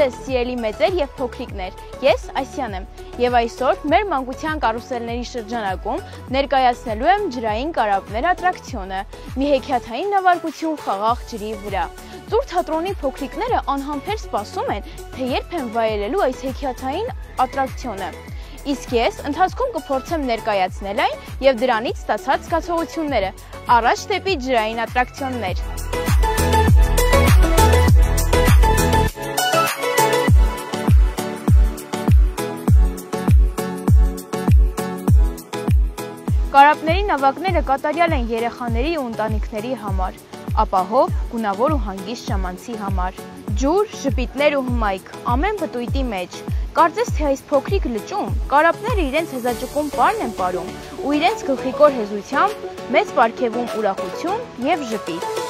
ձեզ սիրելի մեծեր և փոքրիկներ, ես Այսյան եմ և այսօր մեր մանկության կարուսելների շրջանակում ներկայացնելու եմ ջրային կարապներ ատրակցիոնը, մի հեքիաթային նվագություն խաղաղ ջրի վրա։ Ծուռ թատրոնի փոքրիկները անհամբեր սպասում են, թե երբ են վայելելու այս հեքիաթային ատրակցիոնը։ Իսկ ես ընթացքում կփորձեմ ներկայացնել այն և դրանից ստացած զգացողությունները։ Առաջ դեպի ջրային ատրակցիոններ։ Կարապների նավակները կատարյալ են երեխաների ու ընտանիքների համար, ապահով, գունավոր ու հանգիստ ժամանցի համար։ Ջուր, ժպիտներ ու հմայք, ամեն պտույտի մեջ։ Կարծես թե այս փոքրիկ լճում կարապները իրենց հեզաճկուն պարն են պարում ու իրենց գլխիկոր հեզությամբ մեծ պարգևում ուրախություն և ժպիտ։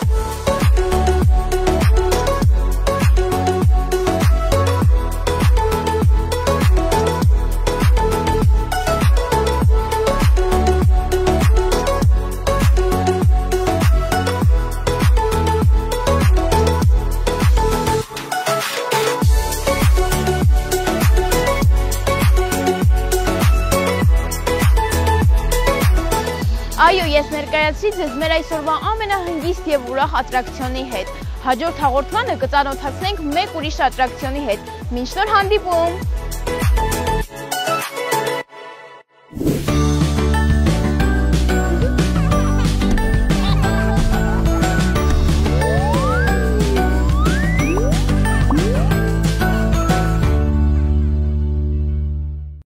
Այո, ես ներկայացրի ձեզ մեր այսօրվա ամենահնգիստ և ուրախ ատրակցիոնի հետ։ Հաջորդ հաղորդմանը կծանոթացնենք մեկ ուրիշ ատրակցիոնի հետ։ Մինչ նոր հանդիպում։